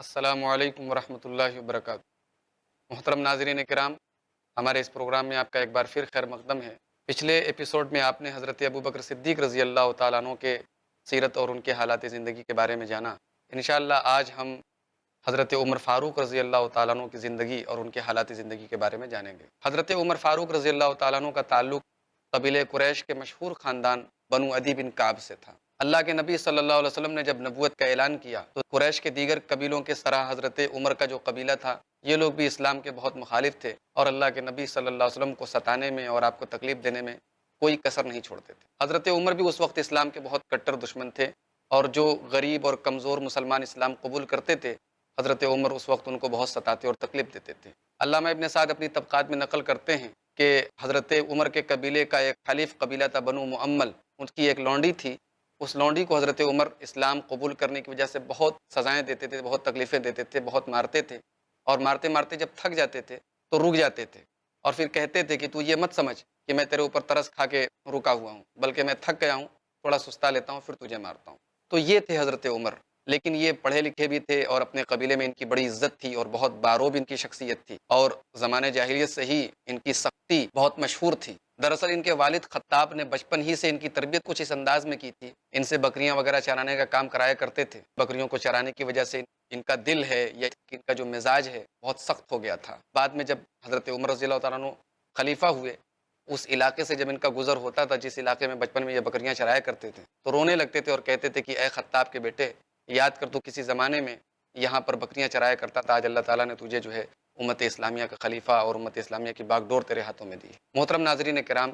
السلام علیکم ورحمۃ اللہ وبرکاتہ۔ محترم ناظرین کرام، ہمارے اس پروگرام میں آپ کا ایک بار پھر خیر مقدم ہے۔ پچھلے ایپیسوڈ میں آپ نے حضرت ابوبکر صدیق رضی اللہ تعالیٰ عنہ کے سیرت اور ان کے حالات زندگی کے بارے میں جانا۔ انشاءاللہ آج ہم حضرت عمر فاروق رضی اللہ تعالیٰ عنہ کی زندگی اور ان کے حالات زندگی کے بارے میں جانیں گے۔ حضرت عمر فاروق رضی اللہ تعالیٰ عنہ کا تعلق قبیلہ قریش کے مشہور خاندان بنو عدی بن کعب سے تھا۔ اللہ کے نبی صلی اللہ علیہ وسلم نے جب نبوت کا اعلان کیا تو قریش کے دیگر قبیلوں کے سرا حضرت عمر کا جو قبیلہ تھا، یہ لوگ بھی اسلام کے بہت مخالف تھے اور اللہ کے نبی صلی اللہ علیہ وسلم کو ستانے میں اور آپ کو تکلیف دینے میں کوئی کسر نہیں چھوڑتے تھے۔ حضرت عمر بھی اس وقت اسلام کے بہت کٹر دشمن تھے اور جو غریب اور کمزور مسلمان اسلام قبول کرتے تھے، حضرت عمر اس وقت ان کو بہت ستاتے اور تکلیف دیتے تھے۔ علامہ ابن سعد اپنی طبقات میں نقل کرتے ہیں کہ حضرت عمر کے قبیلے کا ایک حلیف قبیلہ تھا بنو معمل، ان کی ایک لونڈی تھی۔ اس لونڈی کو حضرت عمر اسلام قبول کرنے کی وجہ سے بہت سزائیں دیتے تھے، بہت تکلیفیں دیتے تھے، بہت مارتے تھے، اور مارتے مارتے جب تھک جاتے تھے تو رک جاتے تھے اور پھر کہتے تھے کہ تو یہ مت سمجھ کہ میں تیرے اوپر ترس کھا کے رکا ہوا ہوں، بلکہ میں تھک گیا ہوں، تھوڑا سستا لیتا ہوں پھر تجھے مارتا ہوں۔ تو یہ تھے حضرت عمر، لیکن یہ پڑھے لکھے بھی تھے اور اپنے قبیلے میں ان کی بڑی عزت تھی اور بہت باروب ان کی شخصیت تھی، اور زمانے جاہلیت سے ہی ان کی سختی بہت مشہور تھی۔ دراصل ان کے والد خطاب نے بچپن ہی سے ان کی تربیت کچھ اس انداز میں کی تھی، ان سے بکریاں وغیرہ چرانے کا کام کرایا کرتے تھے۔ بکریوں کو چرانے کی وجہ سے ان کا دل ہے یا ان کا جو مزاج ہے بہت سخت ہو گیا تھا۔ بعد میں جب حضرت عمر رضی اللہ تعالیٰ عنہ خلیفہ ہوئے، اس علاقے سے جب ان کا گزر ہوتا تھا جس علاقے میں بچپن میں یہ بکریاں چرایا کرتے تھے، تو رونے لگتے تھے اور کہتے تھے کہ اے خطاب کے بیٹے، یاد کر تو کسی زمانے میں یہاں پر بکریاں چرایا کرتا تھا، آج اللہ تعالیٰ نے تجھے جو ہے امت اسلامیہ کا خلیفہ اور امت اسلامیہ کی باغ ڈور تیرے ہاتھوں میں دی۔ محترم ناظرین کرام،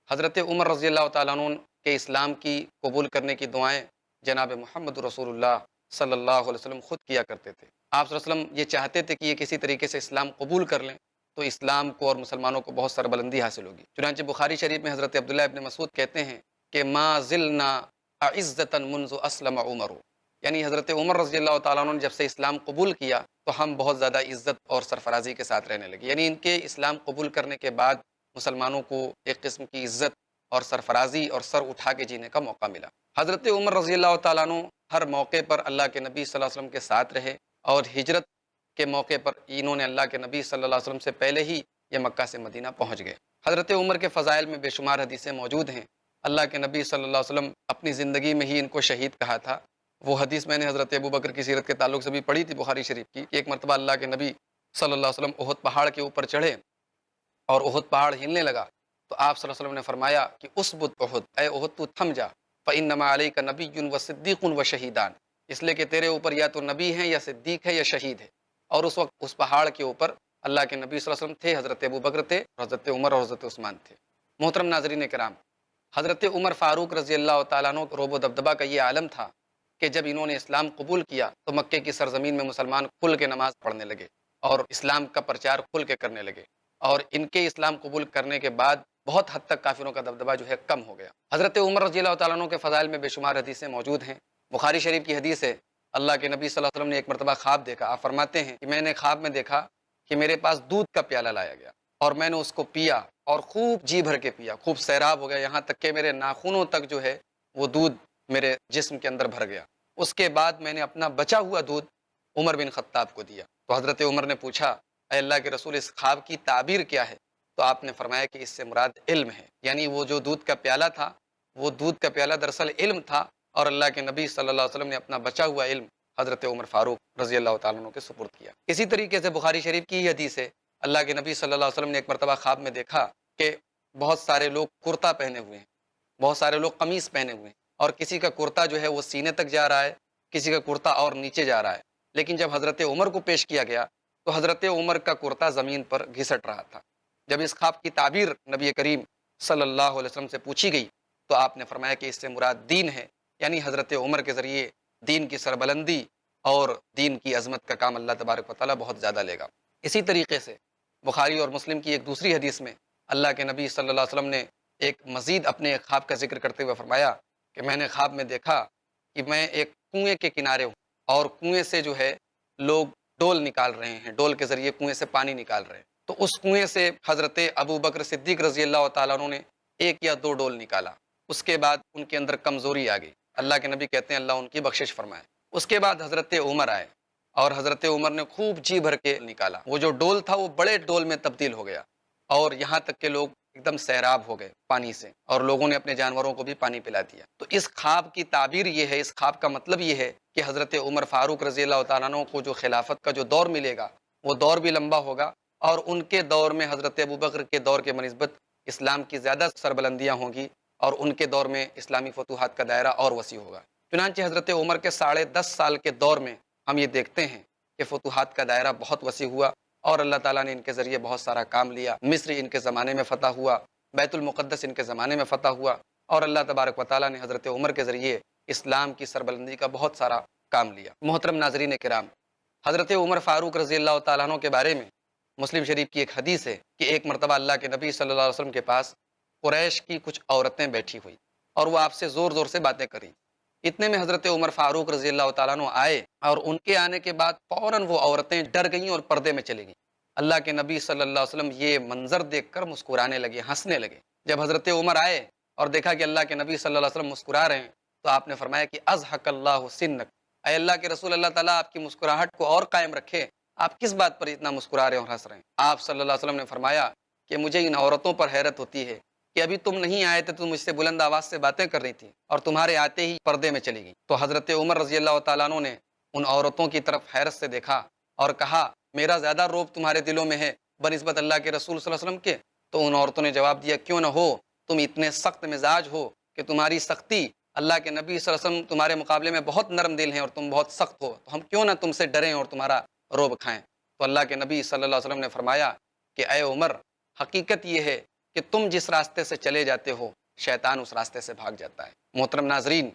حضرت عمر رضی اللہ تعالیٰ عنہ کے اسلام کی قبول کرنے کی دعائیں جناب محمد رسول اللہ صلی اللہ علیہ وسلم خود کیا کرتے تھے۔ آپ صلی اللہ علیہ وسلم یہ چاہتے تھے کہ یہ کسی طریقے سے اسلام قبول کر لیں تو اسلام کو اور مسلمانوں کو بہت سربلندی حاصل ہوگی۔ چنانچہ بخاری شریف میں حضرت عبداللہ ابن مسعود کہتے ہیں کہ ما زلنا اعزتا منذ اسلم عمر، یعنی حضرت عمر رضی اللہ تعالیٰ عنہ نے جب سے اسلام قبول کیا تو ہم بہت زیادہ عزت اور سرفرازی کے ساتھ رہنے لگے، یعنی ان کے اسلام قبول کرنے کے بعد مسلمانوں کو ایک قسم کی عزت اور سرفرازی اور سر اٹھا کے جینے کا موقع ملا۔ حضرت عمر رضی اللہ تعالیٰ عنہ ہر موقع پر اللہ کے نبی صلی اللہ علیہ وسلم کے ساتھ رہے، اور ہجرت کے موقع پر انہوں نے اللہ کے نبی صلی اللہ علیہ وسلم سے پہلے ہی یہ مکہ سے مدینہ پہنچ گئے۔ حضرت عمر کے فضائل میں بے شمار حدیثیں موجود ہیں۔ اللہ کے نبی صلی اللہ علیہ وسلم اپنی زندگی میں ہی ان کو شہید کہا تھا۔ وہ حدیث میں نے حضرت ابوبکر کی سیرت کے تعلق سے بھی پڑھی تھی بخاری شریف کی، کہ ایک مرتبہ اللہ کے نبی صلی اللہ علیہ وسلم احد پہاڑ کے اوپر چڑھے اور احد پہاڑ ہلنے لگا تو آپ صلی اللہ علیہ وسلم نے فرمایا کہ اسبت احد، اے احد تو تھم جا، فإنما علیک نبی و صدیق و شہیدان، اس لیے کہ تیرے اوپر یا تو نبی ہے یا صدیق ہے یا شہید ہے۔ اور اس وقت اس پہاڑ کے اوپر اللہ کے نبی صلی اللہ علیہ وسلم تھے، حضرت ابوبکر تھے، حضرت عمر اور حضرت عثمان تھے۔ محترم ناظرین کرام، حضرت عمر فاروق رضی اللہ تعالیٰ عنہ روب و دبدبہ کا یہ عالم تھا کہ جب انہوں نے اسلام قبول کیا تو مکے کی سرزمین میں مسلمان کھل کے نماز پڑھنے لگے اور اسلام کا پرچار کھل کے کرنے لگے، اور ان کے اسلام قبول کرنے کے بعد بہت حد تک کافروں کا دبدبہ جو ہے کم ہو گیا۔ حضرت عمر رضی اللہ تعالیٰ عنہ کے فضائل میں بے شمار حدیثیں موجود ہیں۔ بخاری شریف کی حدیث ہے، اللہ کے نبی صلی اللہ علیہ وسلم نے ایک مرتبہ خواب دیکھا۔ آپ فرماتے ہیں کہ میں نے خواب میں دیکھا کہ میرے پاس دودھ کا پیالہ لایا گیا اور میں نے اس کو پیا اور خوب جی بھر کے پیا، خوب سیراب ہو گیا، یہاں تک کہ میرے ناخنوں تک جو ہے وہ دودھ میرے جسم کے اندر بھر گیا۔ اس کے بعد میں نے اپنا بچا ہوا دودھ عمر بن خطاب کو دیا۔ تو حضرت عمر نے پوچھا، اے اللہ کے رسول، اس خواب کی تعبیر کیا ہے؟ تو آپ نے فرمایا کہ اس سے مراد علم ہے، یعنی وہ جو دودھ کا پیالہ تھا، وہ دودھ کا پیالہ دراصل علم تھا، اور اللہ کے نبی صلی اللہ علیہ وسلم نے اپنا بچا ہوا علم حضرت عمر فاروق رضی اللہ تعالیٰ عنہ کے سپرد کیا۔ اسی طریقے سے بخاری شریف کی یہ حدیث ہے، اللہ کے نبی صلی اللہ علیہ وسلم نے ایک مرتبہ خواب میں دیکھا کہ بہت سارے لوگ کرتا پہنے ہوئے ہیں، بہت سارے لوگ قمیص پہنے ہوئے ہیں، اور کسی کا کرتا جو ہے وہ سینے تک جا رہا ہے، کسی کا کرتا اور نیچے جا رہا ہے، لیکن جب حضرت عمر کو پیش کیا گیا تو حضرت عمر کا کرتا زمین پر گھسٹ رہا تھا۔ جب اس خواب کی تعبیر نبی کریم صلی اللہ علیہ وسلم سے پوچھی گئی تو آپ نے فرمایا کہ اس سے مراد دین ہے، یعنی حضرت عمر کے ذریعے دین کی سربلندی اور دین کی عظمت کا کام اللہ تبارک و تعالیٰ بہت زیادہ لے گا۔ اسی طریقے سے بخاری اور مسلم کی ایک دوسری حدیث میں اللہ کے نبی صلی اللہ علیہ وسلم نے ایک مزید اپنے خواب کا ذکر کرتے ہوئے فرمایا کہ میں نے خواب میں دیکھا کہ میں ایک کنویں کے کنارے ہوں اور کنویں سے جو ہے لوگ ڈول نکال رہے ہیں، ڈول کے ذریعے کنویں سے پانی نکال رہے ہیں۔ تو اس کنویں سے حضرت ابوبکر صدیق رضی اللہ تعالیٰ عنہ نے ایک یا دو ڈول نکالا، اس کے بعد ان کے اندر کمزوری آ گئی، اللہ کے نبی کہتے ہیں اللہ ان کی بخشش فرمائے۔ اس کے بعد حضرت عمر آئے اور حضرت عمر نے خوب جی بھر کے نکالا، وہ جو ڈول تھا وہ بڑے ڈول میں تبدیل ہو گیا، اور یہاں تک کہ لوگ ایک دم سیراب ہو گئے پانی سے، اور لوگوں نے اپنے جانوروں کو بھی پانی پلا دیا۔ تو اس خواب کی تعبیر یہ ہے، اس خواب کا مطلب یہ ہے کہ حضرت عمر فاروق رضی اللہ تعالیٰ عنہ کو جو خلافت کا جو دور ملے گا وہ دور بھی لمبا ہوگا، اور ان کے دور میں حضرت ابوبکر کے دور کے بنسبت اسلام کی زیادہ سربلندیاں ہوں گی، اور ان کے دور میں اسلامی فتوحات کا دائرہ اور وسیع ہوگا۔ چنانچہ حضرت عمر کے 10.5 سال کے دور میں ہم یہ دیکھتے ہیں کہ فتوحات کا دائرہ بہت وسیع ہوا، اور اللہ تعالیٰ نے ان کے ذریعے بہت سارا کام لیا۔ مصر ان کے زمانے میں فتح ہوا، بیت المقدس ان کے زمانے میں فتح ہوا، اور اللہ تبارک و تعالیٰ نے حضرت عمر کے ذریعے اسلام کی سربلندی کا بہت سارا کام لیا۔ محترم ناظرین کرام، حضرت عمر فاروق رضی اللہ تعالیٰ عنہ کے بارے میں مسلم شریف کی ایک حدیث ہے کہ ایک مرتبہ اللہ کے نبی صلی اللہ علیہ وسلم کے پاس قریش کی کچھ عورتیں بیٹھی ہوئی، اور وہ آپ سے زور زور سے باتیں کریں۔ اتنے میں حضرت عمر فاروق رضی اللہ تعالیٰ عنہ آئے، اور ان کے آنے کے بعد فوراً وہ عورتیں ڈر گئیں اور پردے میں چلی گئیں۔ اللہ کے نبی صلی اللہ علیہ وسلم یہ منظر دیکھ کر مسکرانے لگے، ہنسنے لگے۔ جب حضرت عمر آئے اور دیکھا کہ اللہ کے نبی صلی اللہ علیہ وسلم مسکرا رہے ہیں، تو آپ نے فرمایا کہ ازحک اللہ سنک، اے اللہ کے رسول، اللہ تعالیٰ آپ کی مسکراہٹ کو اور قائم رکھے، آپ کس بات پر اتنا مسکرا رہے ہیں اور ہنس رہے ہیں؟ آپ صلی اللہ علیہ وسلم نے فرمایا کہ مجھے ان عورتوں پر حیرت ہوتی ہے کہ ابھی تم نہیں آئے تھے تو مجھ سے بلند آواز سے باتیں کر رہی تھی، اور تمہارے آتے ہی پردے میں چلی گئی۔ تو حضرت عمر رضی اللہ تعالیٰ عنہ نے ان عورتوں کی طرف حیرت سے دیکھا اور کہا، میرا زیادہ روب تمہارے دلوں میں ہے بنسبت اللہ کے رسول صلی اللہ علیہ وسلم کے؟ تو ان عورتوں نے جواب دیا، کیوں نہ ہو، تم اتنے سخت مزاج ہو کہ تمہاری سختی اللہ کے نبی صلی اللہ علیہ وسلم تمہارے مقابلے میں بہت نرم دل ہیں اور تم بہت سخت ہو، تو ہم کیوں نہ تم سے ڈریں اور تمہارا روب کھائیں۔ تو اللہ کے نبی صلی اللہ علیہ وسلم نے فرمایا کہ اے عمر، حقیقت یہ ہے کہ تم جس راستے سے چلے جاتے ہو شیطان اس راستے سے بھاگ جاتا ہے۔ محترم ناظرین،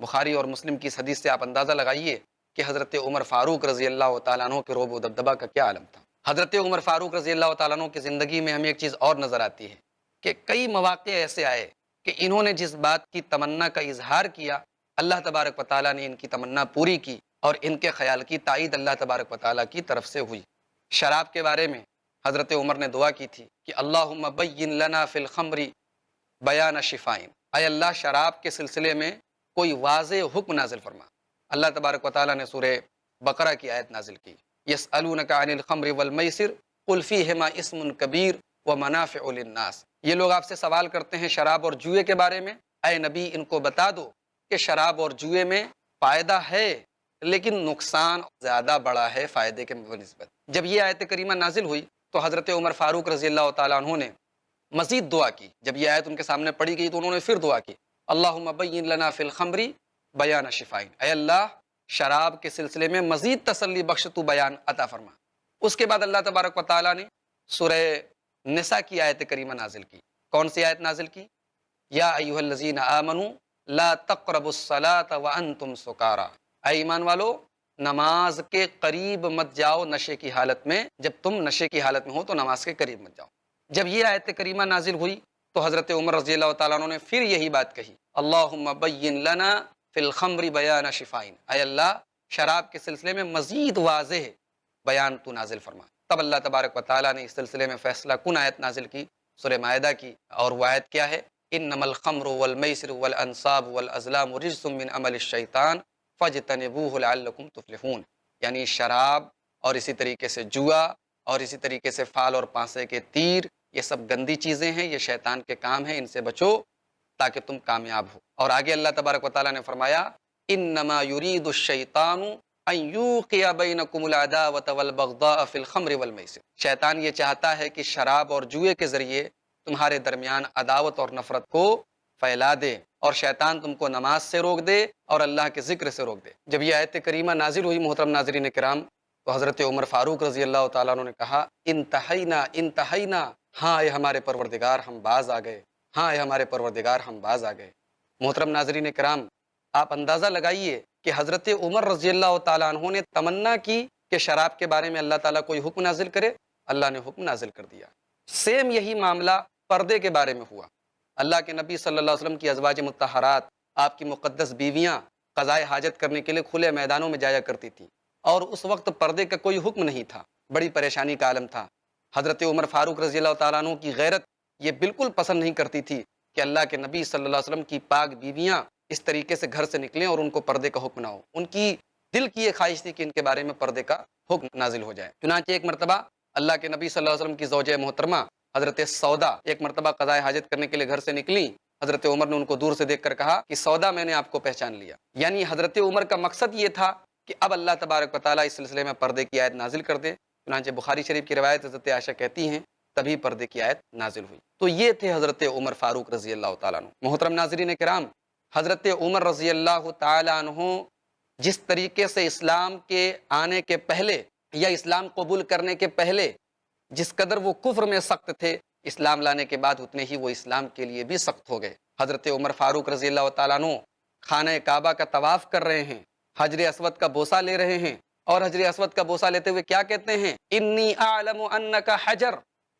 بخاری اور مسلم کی اس حدیث سے آپ اندازہ لگائیے کہ حضرت عمر فاروق رضی اللہ تعالیٰ عنہ کے روب و دبدبہ کا کیا عالم تھا۔ حضرت عمر فاروق رضی اللہ تعالیٰ عنہ کی زندگی میں ہمیں ایک چیز اور نظر آتی ہے کہ کئی مواقع ایسے آئے کہ انہوں نے جس بات کی تمنا کا اظہار کیا، اللہ تبارک و تعالیٰ نے ان کی تمنا پوری کی، اور ان کے خیال کی تائید اللہ تبارک و تعالیٰ کی طرف سے ہوئی۔ شراب کے بارے میں حضرت عمر نے دعا کی تھی کہ اللہم بین لنا فی الخمر بیان شفائن، اے اللہ شراب کے سلسلے میں کوئی واضح حکم نازل فرما۔ اللہ تبارک و تعالیٰ نے سورہ بقرہ کی آیت نازل کی، یسألونک عن الخمر والمیسر قل فیہما اسم کبیر ومنافع للناس، یہ لوگ آپ سے سوال کرتے ہیں شراب اور جوئے کے بارے میں، اے نبی ان کو بتا دو کہ شراب اور جوئے میں فائدہ ہے لیکن نقصان زیادہ بڑا ہے فائدے کے نسبت۔ جب یہ آیت کریمہ نازل ہوئی تو حضرت عمر فاروق رضی اللہ تعالیٰ عنہ نے مزید دعا کی۔ جب یہ آیت ان کے سامنے پڑھی گئی تو انہوں نے پھر دعا کی، اللہم بین لنا فی الخمر بیان شفائن، اے اللہ شراب کے سلسلے میں مزید تسلی بخش تو بیان عطا فرما۔ اس کے بعد اللہ تبارک و تعالیٰ نے سورہ نساء کی آیت کریمہ نازل کی۔ کون سی آیت نازل کی؟ یا ایھا الذین آمنوا لا تقربوا الصلاۃ وانتم سکارا، اے ایمان والو نماز کے قریب مت جاؤ نشے کی حالت میں، جب تم نشے کی حالت میں ہو تو نماز کے قریب مت جاؤ۔ جب یہ آیت کریمہ نازل ہوئی تو حضرت عمر رضی اللہ تعالیٰ عنہ نے پھر یہی بات کہی، اللہم بین لنا فی الخمر بیان شفائن، اے اللہ شراب کے سلسلے میں مزید واضح بیان تو نازل فرما۔ تب اللہ تبارک و تعالیٰ نے اس سلسلے میں فیصلہ کن آیت نازل کی، سورہ مائدہ کی، اور وہ آیت کیا ہے؟ انما الخمر والمیسر والانصاب والازلام رجس من عمل الشیطان فاجتنبوہ لعلکم تفلحون، یعنی شراب اور اسی طریقے سے جوا اور اسی طریقے سے فال اور پانسے کے تیر، یہ سب گندی چیزیں ہیں، یہ شیطان کے کام ہیں، ان سے بچو تاکہ تم کامیاب ہو۔ اور آگے اللہ تبارک و تعالیٰ نے فرمایا انما یرید الشیطان ان یوقع بینکم العداوۃ والبغضاء فی الخمر والمیسر، شیطان یہ چاہتا ہے کہ شراب اور جوئے کے ذریعے تمہارے درمیان عداوت اور نفرت کو پھیلا دے، اور شیطان تم کو نماز سے روک دے اور اللہ کے ذکر سے روک دے۔ جب یہ آیت کریمہ نازل ہوئی محترم ناظرین کرام تو حضرت عمر فاروق رضی اللہ تعالیٰ عنہ نے کہا انتہینا انتہینا، ہاں اے ہمارے پروردگار ہم باز آ گئے، ہاں اے ہمارے پروردگار ہم باز آ گئے۔ محترم ناظرین کرام، آپ اندازہ لگائیے کہ حضرت عمر رضی اللہ تعالیٰ عنہ نے تمنا کی کہ شراب کے بارے میں اللہ تعالیٰ کوئی حکم نازل کرے، اللہ نے حکم نازل کر دیا۔ سیم یہی معاملہ پردے کے بارے میں ہوا۔ اللہ کے نبی صلی اللہ علیہ وسلم کی ازواج مطہرات، آپ کی مقدس بیویاں قضائے حاجت کرنے کے لیے کھلے میدانوں میں جایا کرتی تھیں، اور اس وقت پردے کا کوئی حکم نہیں تھا، بڑی پریشانی کا عالم تھا۔ حضرت عمر فاروق رضی اللہ تعالیٰ عنہ کی غیرت یہ بالکل پسند نہیں کرتی تھی کہ اللہ کے نبی صلی اللہ علیہ وسلم کی پاک بیویاں اس طریقے سے گھر سے نکلیں اور ان کو پردے کا حکم نہ ہو۔ ان کی دل کی یہ خواہش تھی کہ ان کے بارے میں پردے کا حکم نازل ہو جائے۔ چنانچہ ایک مرتبہ اللہ کے نبی صلی اللہ علیہ وسلم کی زوجہ محترمہ حضرت سودا ایک مرتبہ قضائے حاجت کرنے کے لیے گھر سے نکلی۔ حضرت عمر نے ان کو دور سے دیکھ کر کہا کہ سودا، میں نے آپ کو پہچان لیا۔ یعنی حضرت عمر کا مقصد یہ تھا کہ اب اللہ تبارک و تعالیٰ اس سلسلے میں پردے کی آیت نازل کر دے۔ چنانچہ بخاری شریف کی روایت حضرت عائشہ کہتی ہیں تبھی پردے کی آیت نازل ہوئی۔ تو یہ تھے حضرت عمر فاروق رضی اللہ تعالیٰ عنہ۔ محترم ناظرین کرام، حضرت عمر رضی اللہ تعالیٰ عنہ جس طریقے سے اسلام کے آنے کے پہلے یا اسلام قبول کرنے کے پہلے جس قدر وہ کفر میں سخت تھے، اسلام لانے کے بعد اتنے ہی وہ اسلام کے لیے بھی سخت ہو گئے۔ حضرت عمر فاروق رضی اللہ تعالیٰ عنہ خانہ کعبہ کا طواف کر رہے ہیں، حجر اسود کا بوسہ لے رہے ہیں، اور حجر اسود کا بوسہ لیتے ہوئے کیا کہتے ہیں؟ انی اعلم انک حجر،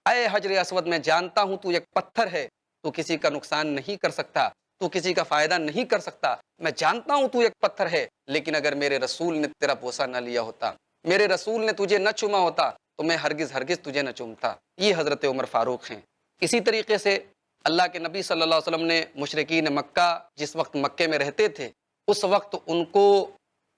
اے حجر اسود میں جانتا ہوں تو ایک پتھر ہے، تو کسی کا نقصان نہیں کر سکتا، تو کسی کا فائدہ نہیں کر سکتا، میں جانتا ہوں تو ایک پتھر ہے، لیکن اگر میرے رسول نے تیرا بوسہ نہ لیا ہوتا، میرے رسول نے تجھے نہ چوما ہوتا تو میں ہرگز تجھے نہ چومتا۔ یہ حضرت عمر فاروق ہیں۔ اسی طریقے سے اللہ کے نبی صلی اللہ علیہ وسلم نے مشرکین مکہ جس وقت مکے میں رہتے تھے، اس وقت ان کو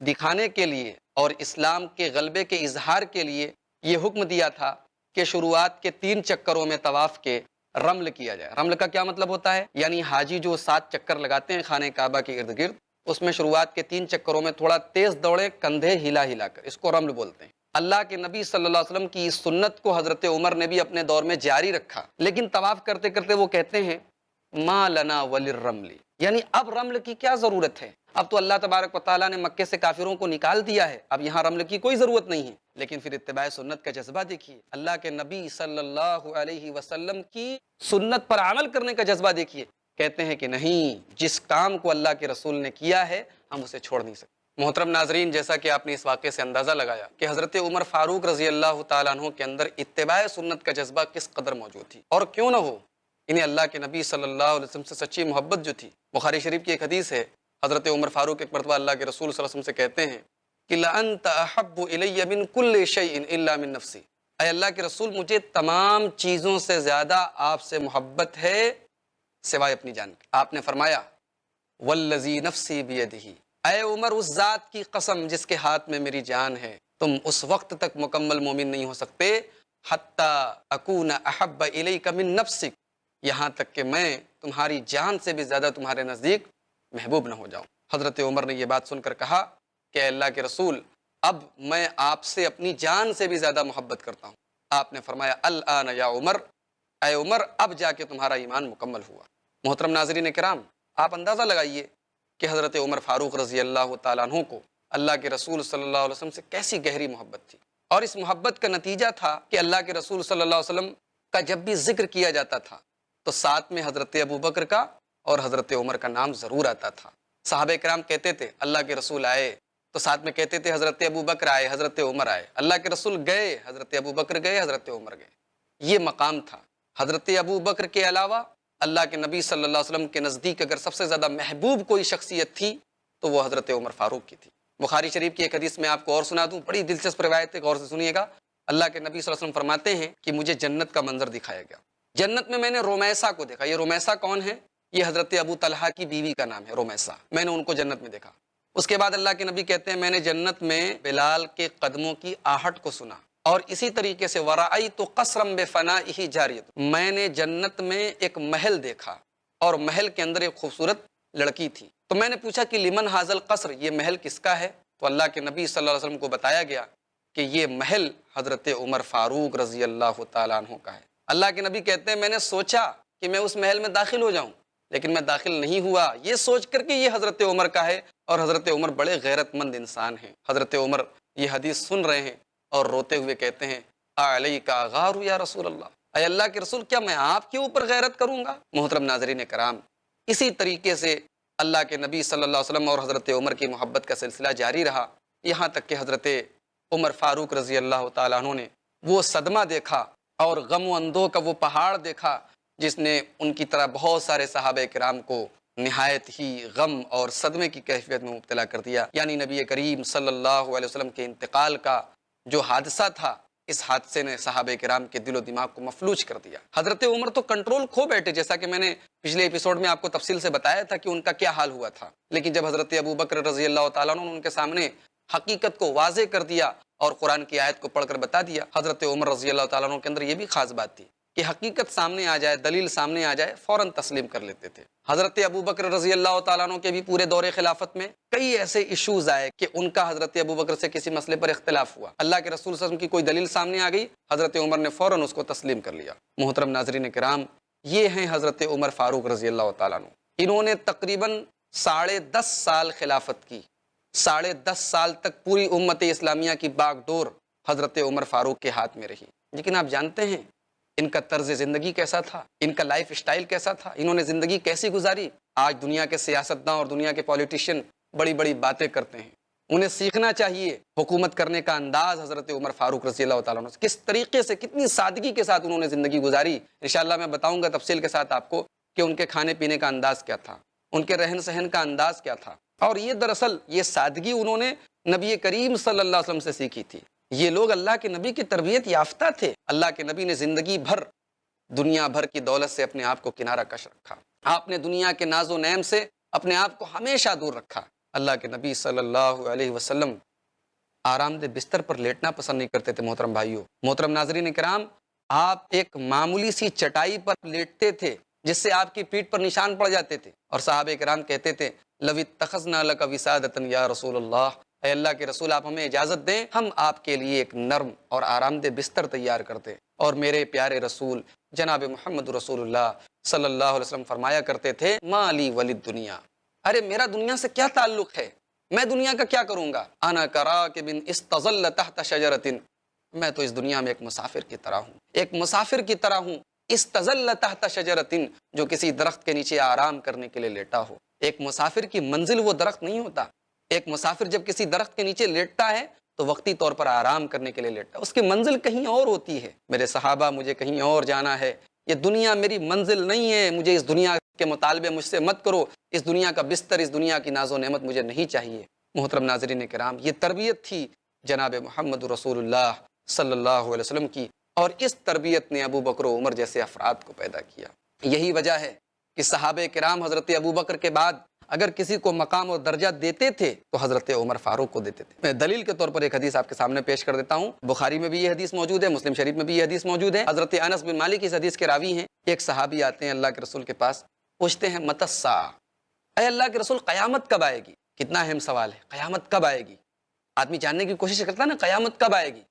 دکھانے کے لیے اور اسلام کے غلبے کے اظہار کے لیے یہ حکم دیا تھا کہ شروعات کے 3 چکروں میں طواف کے رمل کیا جائے۔ رمل کا کیا مطلب ہوتا ہے؟ یعنی حاجی جو 7 چکر لگاتے ہیں خانہ کعبہ کے ارد گرد، اس میں شروعات کے 3 چکروں میں تھوڑا تیز دوڑے، کندھے ہلا ہلا کر، اس کو رمل بولتے ہیں۔ اللہ کے نبی صلی اللہ علیہ وسلم کی اس سنت کو حضرت عمر نے بھی اپنے دور میں جاری رکھا، لیکن طواف کرتے کرتے وہ کہتے ہیں ما لنا وللرمل، یعنی اب رمل کی کیا ضرورت ہے؟ اب تو اللہ تبارک و تعالیٰ نے مکے سے کافروں کو نکال دیا ہے، اب یہاں رمل کی کوئی ضرورت نہیں ہے۔ لیکن پھر اتباع سنت کا جذبہ دیکھیے، اللہ کے نبی صلی اللہ علیہ وسلم کی سنت پر عمل کرنے کا جذبہ دیکھیے۔ کہتے ہیں کہ نہیں، جس کام کو اللہ کے رسول نے کیا ہے ہم اسے چھوڑ نہیں سکتے۔ محترم ناظرین، جیسا کہ آپ نے اس واقعے سے اندازہ لگایا کہ حضرت عمر فاروق رضی اللہ تعالیٰ عنہ کے اندر اتباع سنت کا جذبہ کس قدر موجود تھی، اور کیوں نہ ہو، انہیں اللہ کے نبی صلی اللہ علیہ وسلم سے سچی محبت جو تھی۔ بخاری شریف کی ایک حدیث ہے، حضرت عمر فاروق ایک مرتبہ اللہ کے رسول صلی اللہ علیہ وسلم سے کہتے ہیں کہ لَأَنْتَ أَحَبُّ إِلَيَّ مِنْ كُلِّ شَيْءٍ إِلَّا مِنْ نَفْسِي، اے اللہ کے رسول، مجھے تمام چیزوں سے زیادہ آپ سے محبت ہے سوائے اپنی جان کے۔ آپ نے فرمایا وَالَّذِي نَفْسِي بِيَدِهِ، اے عمر، اس ذات کی قسم جس کے ہاتھ میں میری جان ہے، تم اس وقت تک مکمل مومن نہیں ہو سکتے حتیٰ اکون احب الیک من نفسک، یہاں تک کہ میں تمہاری جان سے بھی زیادہ تمہارے نزدیک محبوب نہ ہو جاؤں۔ حضرت عمر نے یہ بات سن کر کہا کہ اے اللہ کے رسول، اب میں آپ سے اپنی جان سے بھی زیادہ محبت کرتا ہوں۔ آپ نے فرمایا الآن یا عمر، اے عمر، اب جا کے تمہارا ایمان مکمل ہوا۔ محترم ناظرین کرام، آپ اندازہ لگائیے کہ حضرت عمر فاروق رضی اللہ تعالیٰ عنہ کو اللہ کے رسول صلی اللہ علیہ وسلم سے کیسی گہری محبت تھی، اور اس محبت کا نتیجہ تھا کہ اللہ کے رسول صلی اللہ علیہ وسلم کا جب بھی ذکر کیا جاتا تھا تو ساتھ میں حضرت ابو بکر کا اور حضرت عمر کا نام ضرور آتا تھا۔ صحابہ کرام کہتے تھے اللہ کے رسول آئے تو ساتھ میں کہتے تھے حضرت ابو بکر آئے، حضرت عمر آئے، اللہ کے رسول گئے، حضرت ابو بکر گئے، حضرت عمر گئے۔ یہ مقام تھا۔ حضرت ابو بکر کے علاوہ اللہ کے نبی صلی اللہ علیہ وسلم کے نزدیک اگر سب سے زیادہ محبوب کوئی شخصیت تھی تو وہ حضرت عمر فاروق کی تھی۔ بخاری شریف کی ایک حدیث میں آپ کو اور سنا دوں، بڑی دلچسپ روایت ہے، غور سے سنیے گا۔ اللہ کے نبی صلی اللہ علیہ وسلم فرماتے ہیں کہ مجھے جنت کا منظر دکھایا گیا، جنت میں نے رومیسا کو دیکھا۔ یہ رومیسا کون ہے؟ یہ حضرت ابو طلحہ کی بیوی کا نام ہے، رومیسا۔ میں نے ان کو جنت میں دیکھا۔ اس کے بعد اللہ کے نبی کہتے ہیں میں نے جنت میں بلال کے قدموں کی آہٹ کو سنا، اور اسی طریقے سے ورأیت قصرا بفنائہ جاریۃ، میں نے جنت میں ایک محل دیکھا اور محل کے اندر ایک خوبصورت لڑکی تھی۔ تو میں نے پوچھا کہ لمن ھذا القصر، یہ محل کس کا ہے؟ تو اللہ کے نبی صلی اللہ علیہ وسلم کو بتایا گیا کہ یہ محل حضرت عمر فاروق رضی اللہ تعالیٰ عنہ کا ہے۔ اللہ کے نبی کہتے ہیں میں نے سوچا کہ میں اس محل میں داخل ہو جاؤں، لیکن میں داخل نہیں ہوا، یہ سوچ کر کہ یہ حضرت عمر کا ہے، اور حضرت عمر بڑے غیرت مند انسان ہیں۔ حضرت عمر یہ حدیث سن رہے ہیں اور روتے ہوئے کہتے ہیں علیک اغار یا رسول اللہ، اے اللہ کے رسول، کیا میں آپ کے اوپر غیرت کروں گا؟ محترم ناظرین کرام، اسی طریقے سے اللہ کے نبی صلی اللہ علیہ وسلم اور حضرت عمر کی محبت کا سلسلہ جاری رہا، یہاں تک کہ حضرت عمر فاروق رضی اللہ تعالیٰ عنہ نے وہ صدمہ دیکھا اور غم و اندوہ کا وہ پہاڑ دیکھا جس نے ان کی طرح بہت سارے صحابہ کرام کو نہایت ہی غم اور صدمے کی کیفیت میں مبتلا کر دیا۔ یعنی نبی کریم صلی اللہ علیہ وسلم کے انتقال کا جو حادثہ تھا، اس حادثے نے صحابہ کرام کے دل و دماغ کو مفلوج کر دیا۔ حضرت عمر تو کنٹرول کھو بیٹھے، جیسا کہ میں نے پچھلے ایپیسوڈ میں آپ کو تفصیل سے بتایا تھا کہ ان کا کیا حال ہوا تھا۔ لیکن جب حضرت ابو بکر رضی اللہ تعالیٰ عنہ ان کے سامنے حقیقت کو واضح کر دیا اور قرآن کی آیت کو پڑھ کر بتا دیا۔ حضرت عمر رضی اللہ تعالیٰ عنہ کے اندر یہ بھی خاص بات تھی کہ حقیقت سامنے آ جائے، دلیل سامنے آ جائے، فوراً تسلیم کر لیتے تھے۔ حضرت ابو بکر رضی اللہ تعالیٰ عنہ کے بھی پورے دور خلافت میں کئی ایسے ایشوز آئے کہ ان کا حضرت ابو بکر سے کسی مسئلے پر اختلاف ہوا، اللہ کے رسول صلی اللہ علیہ وسلم کی کوئی دلیل سامنے آ گئی، حضرت عمر نے فوراً اس کو تسلیم کر لیا۔ محترم ناظرین کرام، یہ ہیں حضرت عمر فاروق رضی اللہ تعالیٰ عنہ۔ انہوں نے تقریباً 10.5 سال خلافت کی، 10.5 سال تک پوری امت اسلامیہ کی باغ ڈور حضرت عمر فاروق کے ہاتھ میں رہی۔ لیکن آپ جانتے ہیں ان کا طرز زندگی کیسا تھا، ان کا لائف اسٹائل کیسا تھا، انہوں نے زندگی کیسی گزاری؟ آج دنیا کے سیاستداں اور دنیا کے پولیٹیشین بڑی بڑی باتیں کرتے ہیں، انہیں سیکھنا چاہیے حکومت کرنے کا انداز حضرت عمر فاروق رضی اللہ تعالیٰ عنہ سے، کس طریقے سے، کتنی سادگی کے ساتھ انہوں نے زندگی گزاری۔ انشاءاللہ میں بتاؤں گا تفصیل کے ساتھ آپ کو کہ ان کے کھانے پینے کا انداز کیا تھا، ان کے رہن سہن کا انداز کیا تھا، اور یہ دراصل یہ سادگی انہوں نے نبی کریم صلی اللہ علیہ وسلم سے سیکھی تھی۔ یہ لوگ اللہ کے نبی کی تربیت یافتہ تھے۔ اللہ کے نبی نے زندگی بھر دنیا بھر کی دولت سے اپنے آپ کو کنارہ کش رکھا، آپ نے دنیا کے ناز و نعیم سے اپنے آپ کو ہمیشہ دور رکھا۔ اللہ کے نبی صلی اللہ علیہ وسلم آرام دہ بستر پر لیٹنا پسند نہیں کرتے تھے۔ محترم بھائیوں، محترم ناظرین کرام، آپ ایک معمولی سی چٹائی پر لیٹتے تھے جس سے آپ کی پیٹھ پر نشان پڑ جاتے تھے، اور صحابہ کرام کہتے تھے لو اتخذنا لک وسادۃ یا رسول اللہ، اے اللہ کے رسول آپ ہمیں اجازت دیں، ہم آپ کے لیے ایک نرم اور آرام دہ بستر تیار کرتے۔ اور میرے پیارے رسول جناب محمد رسول اللہ صلی اللہ علیہ وسلم فرمایا کرتے تھے ما لی ولد دنیا، ارے میرا دنیا سے کیا تعلق ہے، میں دنیا کا کیا کروں گا؟ انا کراکب استظل تحت شجرۃ، میں تو اس دنیا میں ایک مسافر کی طرح ہوں، ایک مسافر کی طرح ہوں، استظل تحت شجرۃ، جو کسی درخت کے نیچے آرام کرنے کے لیے لیٹا ہو۔ ایک مسافر کی منزل وہ درخت نہیں ہوتا، ایک مسافر جب کسی درخت کے نیچے لیٹتا ہے تو وقتی طور پر آرام کرنے کے لیے لیٹتا ہے، اس کی منزل کہیں اور ہوتی ہے۔ میرے صحابہ، مجھے کہیں اور جانا ہے، یہ دنیا میری منزل نہیں ہے، مجھے اس دنیا کے مطالبے مجھ سے مت کرو، اس دنیا کا بستر، اس دنیا کی ناز و نعمت مجھے نہیں چاہیے۔ محترم ناظرین کرام، یہ تربیت تھی جناب محمد رسول اللہ صلی اللہ علیہ وسلم کی، اور اس تربیت نے ابو بکر و عمر جیسے افراد کو پیدا کیا۔ یہی وجہ ہے کہ صحابہ کرام حضرت ابو بکر کے بعد اگر کسی کو مقام اور درجہ دیتے تھے تو حضرت عمر فاروق کو دیتے تھے۔ میں دلیل کے طور پر ایک حدیث آپ کے سامنے پیش کر دیتا ہوں، بخاری میں بھی یہ حدیث موجود ہے، مسلم شریف میں بھی یہ حدیث موجود ہے۔ حضرت انس بن مالک اس حدیث کے راوی ہیں۔ ایک صحابی آتے ہیں اللہ کے رسول کے پاس، پوچھتے ہیں متی الساعہ، اے اللہ کے رسول قیامت کب آئے گی؟ کتنا اہم سوال ہے، قیامت کب آئے گی؟ آدمی جاننے کی کوشش کرتا ہے نا، قیامت کب آئے گی؟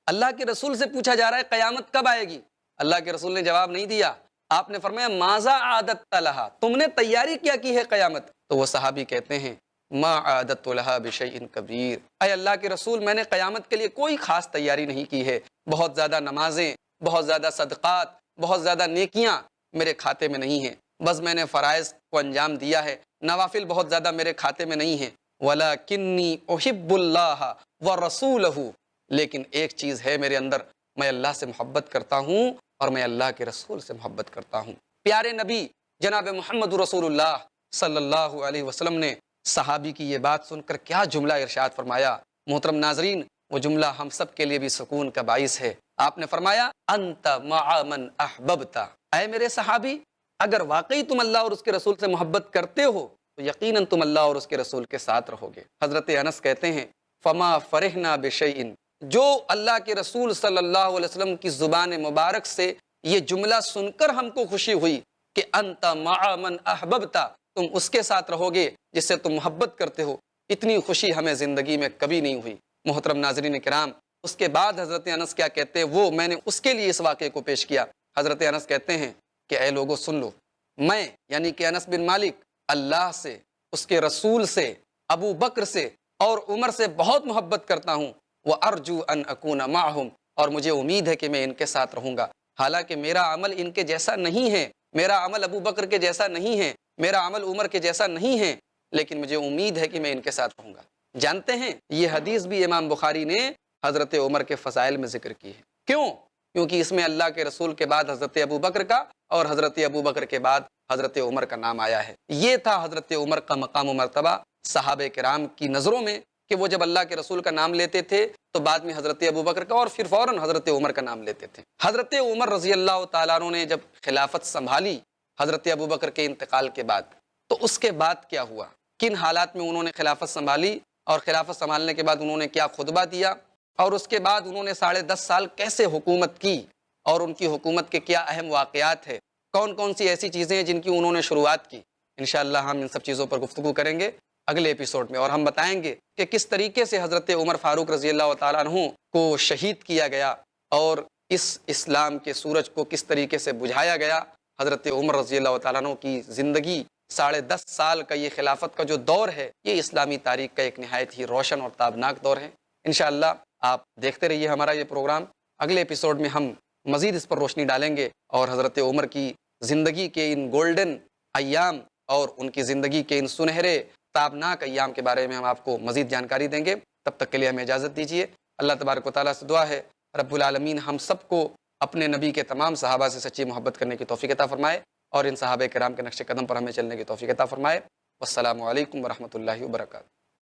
اللہ کے رسول سے پوچھا جا رہا ہے قیامت کب آئے گی؟ اللہ کے رسول نے جواب نہیں دیا، آپ نے فرمایا ماذا عادت لہا، تم نے تیاری کیا کی ہے قیامت؟ تو وہ صحابی کہتے ہیں ما عادت لہا بشیء کبیر، اے اللہ کے رسول میں نے قیامت کے لیے کوئی خاص تیاری نہیں کی ہے، بہت زیادہ نمازیں، بہت زیادہ صدقات، بہت زیادہ نیکیاں میرے کھاتے میں نہیں ہیں، بس میں نے فرائض کو انجام دیا ہے، نوافل بہت زیادہ میرے کھاتے میں نہیں ہیں، وَلَكِنِّي أُحِبُّ اللَّهَ وَرَسُولَهُ، لیکن ایک چیز ہے میرے اندر، میں اللہ سے محبت کرتا ہوں اور میں اللہ کے رسول سے محبت کرتا ہوں۔ پیارے نبی جناب محمد رسول اللہ صلی اللہ علیہ وسلم نے صحابی کی یہ بات سن کر کیا جملہ ارشاد فرمایا؟ محترم ناظرین، وہ جملہ ہم سب کے لیے بھی سکون کا باعث ہے۔ آپ نے فرمایا انت مع من احببت، اے میرے صحابی، اگر واقعی تم اللہ اور اس کے رسول سے محبت کرتے ہو تو یقیناً تم اللہ اور اس کے رسول کے ساتھ رہو گے۔ حضرت انس کہتے ہیں فما فرحنا بشیء، جو اللہ کے رسول صلی اللہ علیہ وسلم کی زبان مبارک سے یہ جملہ سن کر ہم کو خوشی ہوئی کہ انت مع من احببت، تم اس کے ساتھ رہو گے جس سے تم محبت کرتے ہو، اتنی خوشی ہمیں زندگی میں کبھی نہیں ہوئی۔ محترم ناظرین کرام، اس کے بعد حضرت انس کیا کہتے ہیں، وہ میں نے اس کے لیے اس واقعے کو پیش کیا۔ حضرت انس کہتے ہیں کہ اے لوگو سن لو، میں یعنی کہ انس بن مالک اللہ سے، اس کے رسول سے، ابو بکر سے اور عمر سے بہت محبت کرتا ہوں، وَأَرْجُو أَنْ أَكُونَ مَعَهُمْ، اور مجھے امید ہے کہ میں ان کے ساتھ رہوں گا، حالانکہ میرا عمل ان کے جیسا نہیں ہے، میرا عمل ابو بکر کے جیسا نہیں ہے، میرا عمل عمر کے جیسا نہیں ہے، لیکن مجھے امید ہے کہ میں ان کے ساتھ رہوں گا۔ جانتے ہیں یہ حدیث بھی امام بخاری نے حضرت عمر کے فضائل میں ذکر کی ہے۔ کیوں؟ کیونکہ اس میں اللہ کے رسول کے بعد حضرت ابو بکر کا اور حضرت ابو بکر کے بعد حضرت عمر کا نام آیا ہے۔ یہ تھا حضرت عمر کا مقام و مرتبہ صحابہ کرام کی نظروں میں کہ وہ جب اللہ کے رسول کا نام لیتے تھے تو بعد میں حضرت ابو بکر کا اور پھر فوراً حضرت عمر کا نام لیتے تھے۔ حضرت عمر رضی اللہ تعالیٰ عنہ نے جب خلافت سنبھالی حضرت ابو بکر کے انتقال کے بعد، تو اس کے بعد کیا ہوا، کن حالات میں انہوں نے خلافت سنبھالی، اور خلافت سنبھالنے کے بعد انہوں نے کیا خطبہ دیا، اور اس کے بعد انہوں نے 10.5 سال کیسے حکومت کی، اور ان کی حکومت کے کیا اہم واقعات ہیں، کون کون سی ایسی چیزیں ہیں جن کی انہوں نے شروعات کی۔ انشاءاللہ ہم ان سب چیزوں پر گفتگو کریں گے اگلے ایپیسوڈ میں، اور ہم بتائیں گے کہ کس طریقے سے حضرت عمر فاروق رضی اللہ تعالیٰ عنہ کو شہید کیا گیا، اور اس اسلام کے سورج کو کس طریقے سے بجھایا گیا۔ حضرت عمر رضی اللہ تعالیٰ عنہ کی زندگی 10.5 سال کا یہ خلافت کا جو دور ہے، یہ اسلامی تاریخ کا ایک نہایت ہی روشن اور تابناک دور ہے۔ انشاءاللہ آپ دیکھتے رہیے ہمارا یہ پروگرام۔ اگلے ایپیسوڈ میں ہم مزید اس پر روشنی ڈالیں گے، اور حضرت عمر کی زندگی کے ان گولڈن ایام اور ان کی زندگی کے ان سنہرے تابناک ایام کے بارے میں ہم آپ کو مزید جانکاری دیں گے۔ تب تک کے لیے ہمیں اجازت دیجیے۔ اللہ تبارک و تعالیٰ سے دعا ہے رب العالمین ہم سب کو اپنے نبی کے تمام صحابہ سے سچی محبت کرنے کی توفیق عطا فرمائے، اور ان صحابہ کرام کے نقش قدم پر ہمیں چلنے کی توفیق عطا فرمائے۔ والسلام علیکم ورحمۃ اللہ وبرکاتہ۔